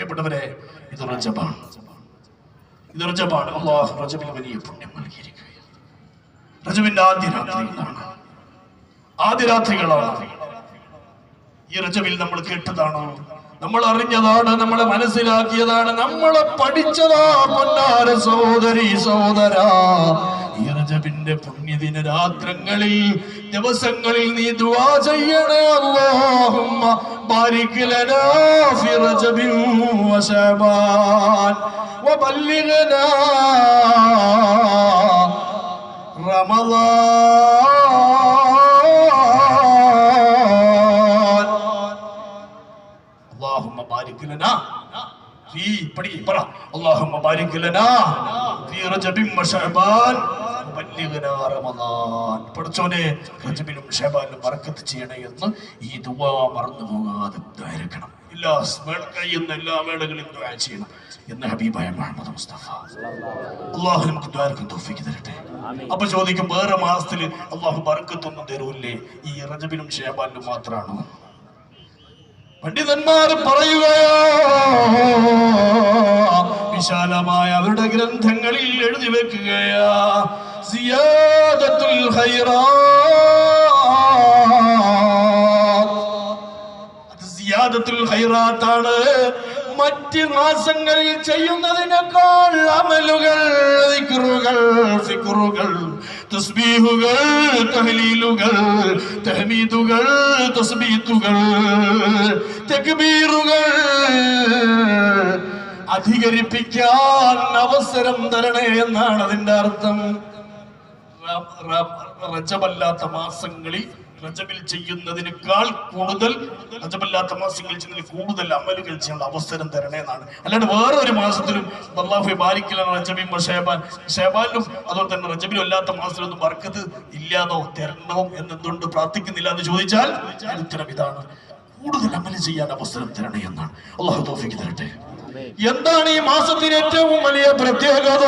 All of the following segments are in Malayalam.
പ്രിയപ്പെട്ടവരെ, ഇത് റജബാണ്. അല്ലാഹു റജബിൽ വലിയ പുണ്യം നൽകിയിരിക്കുകയാണ്. റജബിന്റെ ആദ്യ രാത്രികളാണ്. ഈ റജബിൽ നമ്മൾ കേട്ടതാണ്, നമ്മൾ അറിഞ്ഞതാണ്, നമ്മളെ മനസ്സിലാക്കിയതാണ്, നമ്മളെ പഠിച്ചതാ. പൊന്നാര സഹോദരി സഹോദരാ, ഈ റജബിന്റെ പുണ്യദിന രാത്രങ്ങളിൽ ദിവസങ്ങളിൽ നീ ദുആ ചെയ്യണേ. അല്ലാഹുമ്മ ബാരിക് ലനാ ഫി റജബിൻ വ ശഅബാൻ വബല്ലിഗ്നാ റമളാൻ. അല്ലാഹുമ്മ ബാരിക് ലനാ ഫീ അല്ലാഹുമ്മ ബാരിക് ലനാ ഫീ റജബിൻ വ ശഅബാൻ വബല്ലിഗ്നാ റമളാൻ. പടച്ചോനെ, റജബിലും ശഅബാനിലും ബറക്കത്ത് ചെയ്യണേ എന്ന് ഈ ദുആ മറന്നു പോകാതെ ദ്വാരക്കണം. എല്ലാ വേളകളിലും ദുആ ചെയ്യണം എന്ന് ഹബീബായ മുഹമ്മദ് മുസ്തഫ. അല്ലാഹു നമുക്ക് ദ്വാരക്കാൻ തൗഫീഖ് തരട്ടെ. അപ്പൊ ചോദിക്കും, വേറെ മാസത്തിൽ അല്ലാഹു ബറക്കത്തൊന്നും തരൂല്ലേ, ഈ റജബിലും ശഅബാനിലും മാത്രമാണോ? പണ്ഡിതന്മാർ പറയുകയോ, വിശാലമായ അവരുടെ ഗ്രന്ഥങ്ങളിൽ എഴുതി വെക്കുകയാ, സിയാദത്തുൽ ഖൈറാത്ത്, സിയാദത്തുൽ ഖൈറാത്താണ്. മറ്റ് മാസങ്ങളിൽ ചെയ്യുന്നതിനേക്കാൾ അമലുകൾ, ദിക്റുകൾ, ഫിക്റുകൾ, തസ്ബീഹുകൾ, തഹ്ലീലുകൾ, തഹ്മീദുകൾ, തസ്ബീത്തുകൾ, തക്ബീറുകൾ അധികരിപ്പിക്കാൻ അവസരം തരണേ എന്നാണ് അതിന്റെ അർത്ഥം. റജബല്ലാത്ത മാസങ്ങളിൽ റജബിൽ ചെയ്യുന്നതിനേക്കാൾ കൂടുതൽ, റജബല്ലാത്ത മാസങ്ങളിൽ ചെയ്യുന്നതിൽ കൂടുതൽ അമലുകൾ ചെയ്യാനുള്ള അവസരം തരണേ എന്നാണ്. അല്ലാണ്ട് വേറെ ഒരു മാസത്തിലും അല്ലാഹു ബാരിക് ലനാ റജബിൻ വ ശഅബാനിലും അതുപോലെ തന്നെ റജബിലും അല്ലാത്ത മാസത്തിലൊന്നും ബർക്കത്ത് ഇല്ലാന്നോ തരണോ എന്നെന്തുകൊണ്ട് പ്രാർത്ഥിക്കുന്നില്ല എന്ന് ചോദിച്ചാൽ ഉത്തരം ഇതാണ്, കൂടുതൽ അമല് ചെയ്യാൻ അവസരം തരണേ എന്നാണ്. അല്ലാഹു തൗഫീഖ് തരട്ടെ. എന്താണ് ഈ മാസത്തിന് ഏറ്റവും വലിയ പ്രത്യേകത?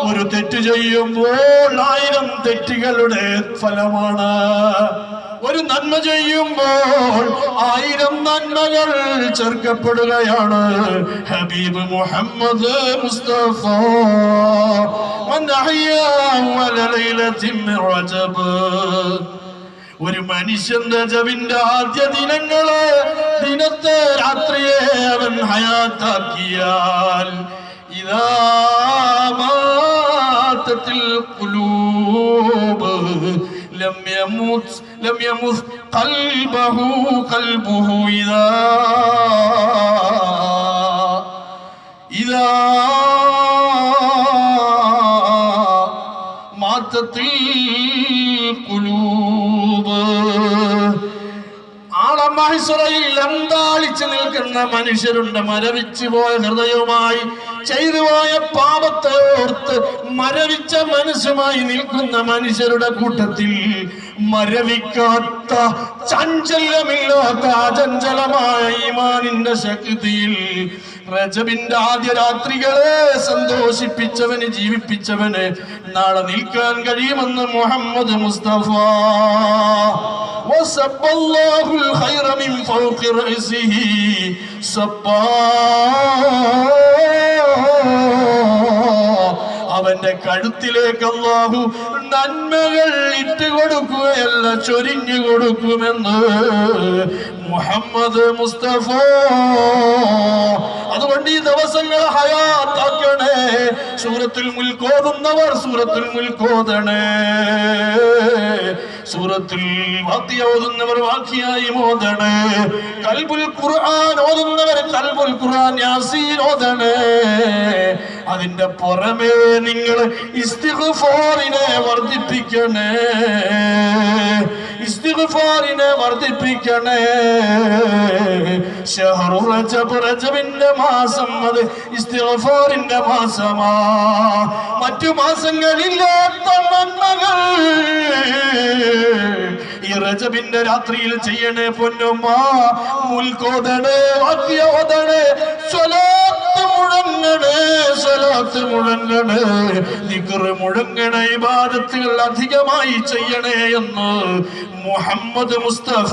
ഒരു തെറ്റ് ചെയ്യുമ്പോൾ 1000 തെറ്റുകളുടെ ഫലമാണ്. ഒരു നന്മ ചെയ്യുമ്പോൾ 1000 നന്മകൾ ചേർക്കപ്പെടുകയാണ്. ഹബീബ് മുഹമ്മദ് മുസ്തഫ മൻ അഹ്യാ വല ലൈലത്തിൻ മിൻ റജബ്. ഒരു മനുഷ്യൻ റജബിന്റെ ആദ്യ ദിനത്തെ രാത്രിയെ അവൻ ഹയാത്താക്കിയാൽ, ഇദാ മാതത്തിൽ ഖുലൂബ് ലം യമുത് ഖൽബുഹു ഇദാ മാതത്തിൽ ഖുലൂബ്. ആളമഹ്ശറയിൽ അന്താളിച്ചു നിൽക്കുന്ന മനുഷ്യരുണ്ട്. മരവിച്ചു പോയ ഹൃദയവുമായി ചെയ്തുപോയ പാപത്തെ ഓർത്ത് മരവിച്ച മനസ്സുമായി നിൽക്കുന്ന മനുഷ്യരുടെ കൂട്ടത്തിൽ മരവിക്കാത്ത, ചഞ്ചലമില്ലാത്ത, അചഞ്ചലമായ ഈമാനിന്റെ ശക്തിയിൽ റജബിന്റെ ആദ്യ രാത്രികളെ സന്തോഷിപ്പിച്ചവന്, ജീവിപ്പിച്ചവന് നാളെ നിൽക്കാൻ കഴിയുമെന്ന് മുഹമ്മദ് മുസ്തഫ. വസബ്ബല്ലാഹുൽ ഖൈറ മിൻ ഫൗഖി റഅസിഹി സബ്ബാ. അവന്റെ കഴുത്തിലേക്ക് അല്ലാഹു നന്മകൾ ഇട്ട് കൊടുക്കുകയല്ല, ചൊരിഞ്ഞു കൊടുക്കുമെന്ന് മുഹമ്മദ് മുസ്തഫ. അതുകൊണ്ട് ഈ ദിവസങ്ങൾ ഹയാത്താക്കണേ. സൂറത്തുൽ മുൽക്ക് ഓതുന്നവർ സൂറത്തുൽ മുൽക്ക് ഓതണേ. സൂറത്തുൽ വാഖിയ ഓതുന്നവർ വാഖിയായി ഓതണേ. ഖൽബുൽ ഖുർആൻ ഓതുന്നവർ ഖൽബുൽ ഖുർആൻ യാസീൻ ഓതണേ. അതിന്റെ പുറമേ നിങ്ങൾ ഇസ്തിഗ്ഫാറിനെ വർദ്ധിപ്പിക്കണേ, ഇസ്തിഗ്ഫാറിനെ വർദ്ധിപ്പിക്കണേ. ശഹ്റു റജബ്, റജബിന്റെ മാസം അത് ഇസ്തിഗ്ഫാറിന്റെ മാസമാ. മറ്റു മാസങ്ങളില്ലാത്ത നന്മകൾ ഈ റജബിന്റെ രാത്രിയിൽ ചെയ്യണേ പൊന്നുമ്മ. മുൽക്കോദണേ, വാക്യോദണേ, സ്വലാത്ത് മുഴങ്ങണേ, സ്വലാത്ത് മുഴങ്ങണേ, ദിക്ർ മുഴങ്ങണേ, ഇബാദത്തുകൾ അധികമായി ചെയ്യണേ എന്ന് മുഹമ്മദ് മുസ്തഫ.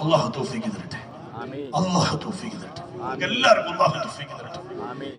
അല്ലാഹു തൗഫീഖ് തരട്ടെ, അല്ലാഹു തൗഫീഖ് തരട്ടെ. എല്ലാവർക്കും അല്ലാഹു തൗഫീഖ്